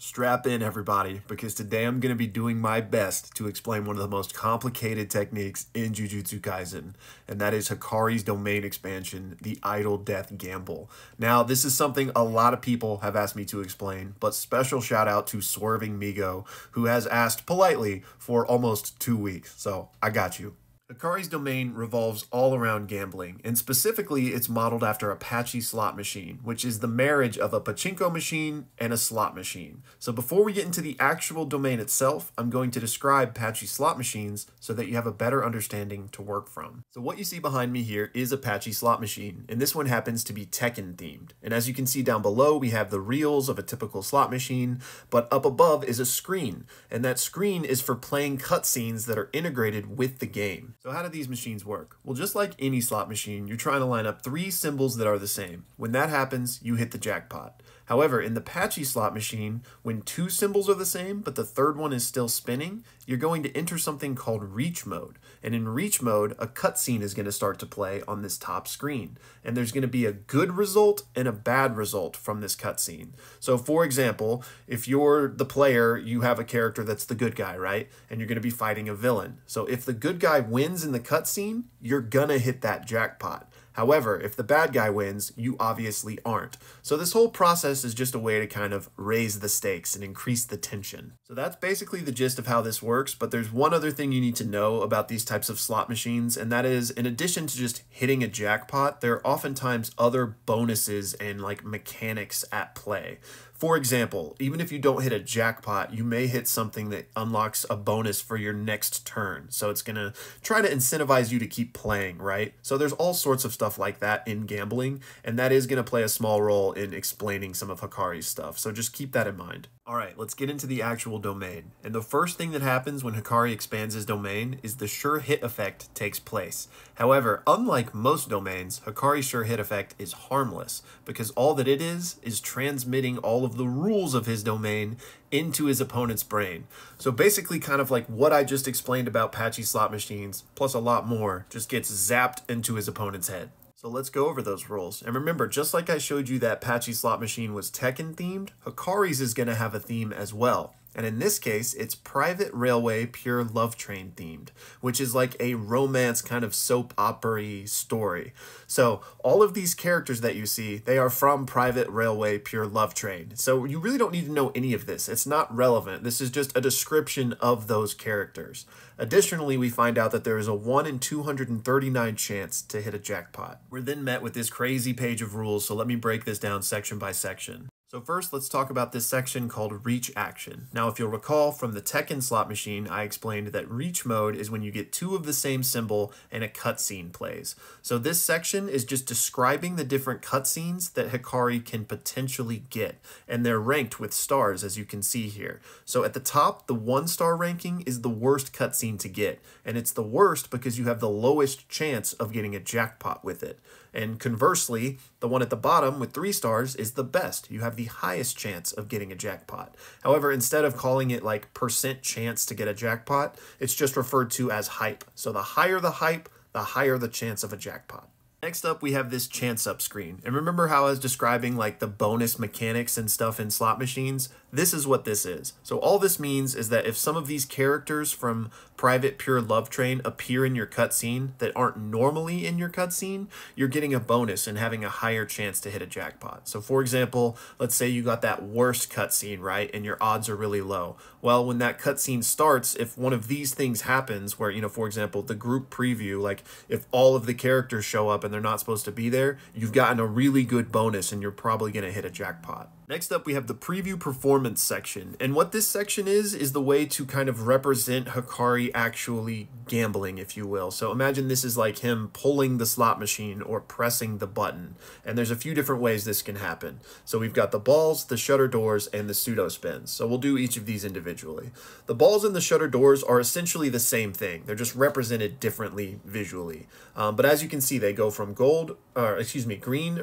Strap in, everybody, because today I'm going to be doing my best to explain one of the most complicated techniques in Jujutsu Kaisen, and that is Hikari's domain expansion, the Idle Death Gamble. Now, this is something a lot of people have asked me to explain, but special shout out to Swerving Migo, who has asked politely for almost 2 weeks, so I got you. Hikari's domain revolves all around gambling, and specifically it's modeled after a Apache slot machine, which is the marriage of a pachinko machine and a slot machine. So before we get into the actual domain itself, I'm going to describe Apache slot machines so that you have a better understanding to work from. So what you see behind me here is a Apache slot machine, and this one happens to be Tekken themed. And as you can see down below, we have the reels of a typical slot machine, but up above is a screen, and that screen is for playing cutscenes that are integrated with the game. So how do these machines work? Well, just like any slot machine, you're trying to line up 3 symbols that are the same. When that happens, you hit the jackpot. However, in the Apache slot machine, when 2 symbols are the same, but the third one is still spinning, you're going to enter something called reach mode. And in reach mode, a cutscene is going to start to play on this top screen. And there's going to be a good result and a bad result from this cutscene. So for example, if you're the player, you have a character that's the good guy, right? And you're going to be fighting a villain. So if the good guy wins in the cutscene, you're going to hit that jackpot. However, if the bad guy wins, you obviously aren't. So this whole process is just a way to kind of raise the stakes and increase the tension. So that's basically the gist of how this works, but there's one other thing you need to know about these types of slot machines, and that is, in addition to just hitting a jackpot, there are oftentimes other bonuses and like mechanics at play. For example, even if you don't hit a jackpot, you may hit something that unlocks a bonus for your next turn. So it's going to try to incentivize you to keep playing, right? So there's all sorts of stuff like that in gambling, and that is going to play a small role in explaining some of Hikari's stuff. So just keep that in mind. All right, let's get into the actual domain. And the first thing that happens when Hikari expands his domain is the sure hit effect takes place. However, unlike most domains, Hikari's sure hit effect is harmless because all that it is transmitting all of the rules of his domain into his opponent's brain. So basically kind of like what I just explained about Apache slot machines, plus a lot more, just gets zapped into his opponent's head. So let's go over those rules. And remember, just like I showed you that Apache slot machine was Tekken themed, Hikari's is going to have a theme as well. And in this case, it's Private Railway Pure Love Train themed, which is like a romance kind of soap opera-y story. So all of these characters that you see, they are from Private Railway Pure Love Train. So you really don't need to know any of this. It's not relevant. This is just a description of those characters. Additionally, we find out that there is a 1 in 239 chance to hit a jackpot. We're then met with this crazy page of rules, so let me break this down section by section. So first, let's talk about this section called Reach Action. Now, if you'll recall from the Tekken slot machine, I explained that Reach Mode is when you get 2 of the same symbol and a cutscene plays. So this section is just describing the different cutscenes that Hikari can potentially get, and they're ranked with stars, as you can see here. So at the top, the 1-star ranking is the worst cutscene to get, and it's the worst because you have the lowest chance of getting a jackpot with it. And conversely, the one at the bottom with 3 stars is the best. You have the highest chance of getting a jackpot. However, instead of calling it like % chance to get a jackpot, it's just referred to as hype. So the higher the hype, the higher the chance of a jackpot. Next up, we have this chance up screen. And remember how I was describing like the bonus mechanics and stuff in slot machines? This is what this is. So all this means is that if some of these characters from Private Pure Love Train appear in your cutscene that aren't normally in your cutscene, you're getting a bonus and having a higher chance to hit a jackpot. So for example, let's say you got that worst cutscene, right? And your odds are really low. Well, when that cutscene starts, if one of these things happens where, you know, for example, the group preview, like if all of the characters show up and they're not supposed to be there, you've gotten a really good bonus and you're probably going to hit a jackpot. Next up, we have the preview performance section. And what this section is the way to kind of represent Hikari actually gambling, if you will. So imagine this is like him pulling the slot machine or pressing the button. And there's a few different ways this can happen. So we've got the balls, the shutter doors, and the pseudo spins. So we'll do each of these individually. The balls and the shutter doors are essentially the same thing. They're just represented differently visually. But as you can see, they go from green,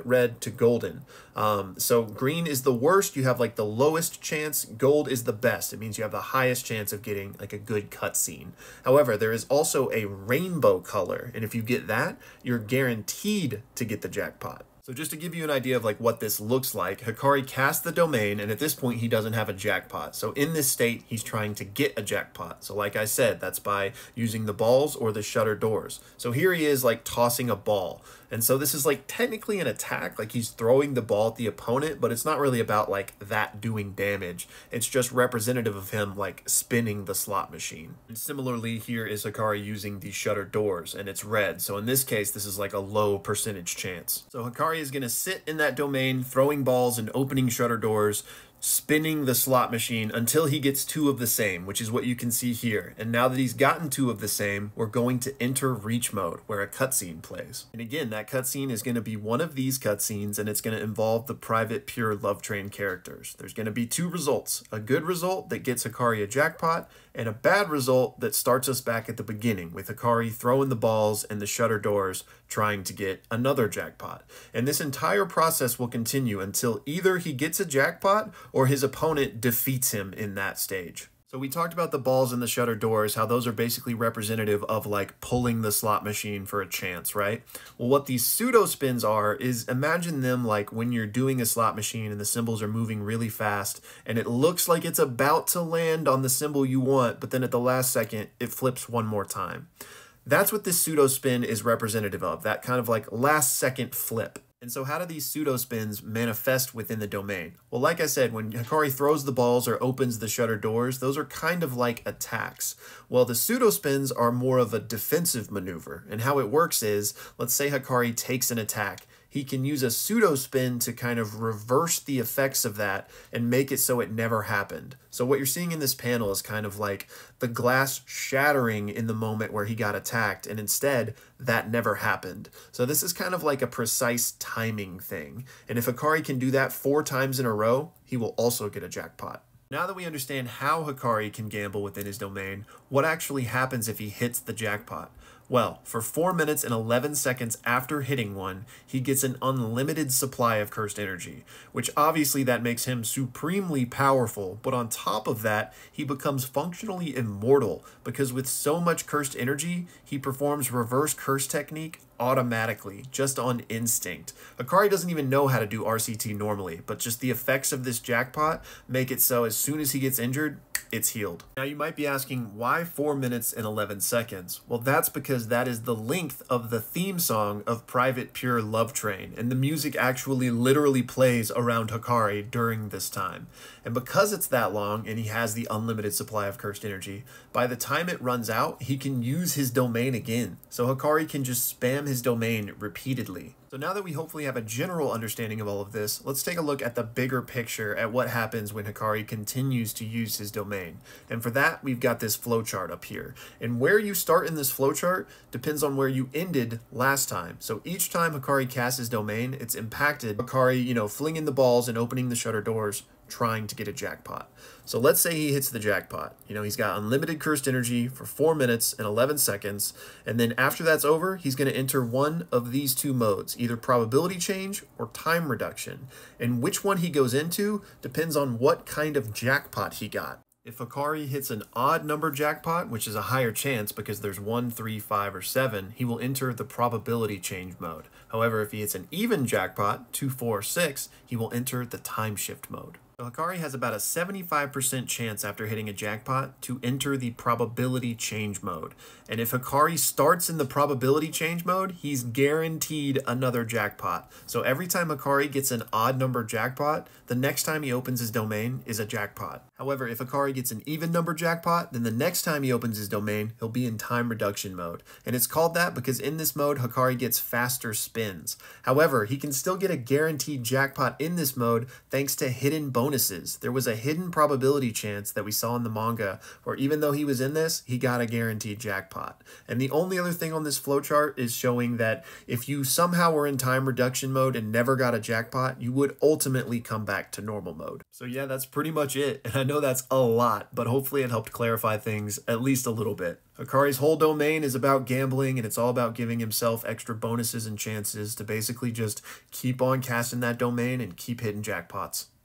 red to golden. So green is the worst. You have like the lowest chance. Gold is the best. It means you have the highest chance of getting like a good cutscene. However, there is also a rainbow color, and if you get that, you're guaranteed to get the jackpot. So just to give you an idea of like what this looks like, Hikari casts the domain, and at this point he doesn't have a jackpot. So in this state, he's trying to get a jackpot. So like I said, that's by using the balls or the shutter doors. So here he is like tossing a ball. And so this is like technically an attack, like he's throwing the ball at the opponent, but it's not really about like that doing damage. It's just representative of him like spinning the slot machine. And similarly, here is Hikari using the shutter doors, and it's red. So in this case, this is like a low percentage chance. So Hikari is going to sit in that domain, throwing balls and opening shutter doors, spinning the slot machine until he gets 2 of the same, which is what you can see here. And now that he's gotten 2 of the same, we're going to enter reach mode, where a cutscene plays. And again, that cutscene is going to be one of these cutscenes, and it's going to involve the Private Pure Love Train characters. There's going to be 2 results: a good result that gets Hikari a jackpot, and a bad result that starts us back at the beginning, with Hikari throwing the balls and the shutter doors trying to get another jackpot. And this entire process will continue until either he gets a jackpot or his opponent defeats him in that stage. So we talked about the balls and the shutter doors, how those are basically representative of like pulling the slot machine for a chance, right? Well, what these pseudo spins are is, imagine them like when you're doing a slot machine and the symbols are moving really fast and it looks like it's about to land on the symbol you want, but then at the last second it flips one more time. That's what this pseudo spin is representative of, that kind of like last second flip. And so how do these pseudo spins manifest within the domain? Well, like I said, when Hikari throws the balls or opens the shutter doors, those are kind of like attacks. Well, the pseudo spins are more of a defensive maneuver. And how it works is, let's say Hikari takes an attack. He can use a pseudo spin to kind of reverse the effects of that and make it so it never happened. So what you're seeing in this panel is kind of like the glass shattering in the moment where he got attacked, and instead that never happened. So this is kind of like a precise timing thing. And if Hikari can do that 4 times in a row, he will also get a jackpot. Now that we understand how Hikari can gamble within his domain, what actually happens if he hits the jackpot? Well, for 4 minutes and 11 seconds after hitting one, he gets an unlimited supply of cursed energy, which obviously that makes him supremely powerful, but on top of that, he becomes functionally immortal, because with so much cursed energy, he performs reverse curse technique automatically, just on instinct. Hikari doesn't even know how to do RCT normally, but just the effects of this jackpot make it so as soon as he gets injured, it's healed. Now you might be asking, why 4 minutes and 11 seconds? Well, that's because that is the length of the theme song of Private Pure Love Train, and the music actually literally plays around Hikari during this time. And because it's that long and he has the unlimited supply of cursed energy, by the time it runs out, he can use his domain again. So Hikari can just spam his domain repeatedly. So now that we hopefully have a general understanding of all of this, let's take a look at the bigger picture at what happens when Hikari continues to use his domain. And for that, we've got this flowchart up here. And where you start in this flowchart depends on where you ended last time. So each time Hikari casts his domain, it's impacted Hikari, flinging the balls and opening the shutter doors, trying to get a jackpot. So let's say he hits the jackpot. He's got unlimited cursed energy for 4 minutes and 11 seconds. And then after that's over, he's going to enter one of these 2 modes, either probability change or time reduction. And which one he goes into depends on what kind of jackpot he got. If Hikari hits an odd number jackpot, which is a higher chance because there's 1, 3, 5, or 7, he will enter the probability change mode. However, if he hits an even jackpot, 2, 4, or 6, he will enter the time shift mode. So Hikari has about a 75% chance after hitting a jackpot to enter the probability change mode. And if Hikari starts in the probability change mode, he's guaranteed another jackpot. So every time Hikari gets an odd number jackpot, the next time he opens his domain is a jackpot. However, if Hikari gets an even number jackpot, then the next time he opens his domain, he'll be in time reduction mode. And it's called that because in this mode, Hikari gets faster spins. However, he can still get a guaranteed jackpot in this mode thanks to hidden bonuses. There was a hidden probability chance that we saw in the manga where even though he was in this, he got a guaranteed jackpot. And the only other thing on this flowchart is showing that if you somehow were in time reduction mode and never got a jackpot, you would ultimately come back to normal mode. So yeah, that's pretty much it. And I know that's a lot, but hopefully it helped clarify things at least a little bit. Hikari's whole domain is about gambling, and it's all about giving himself extra bonuses and chances to basically just keep on casting that domain and keep hitting jackpots.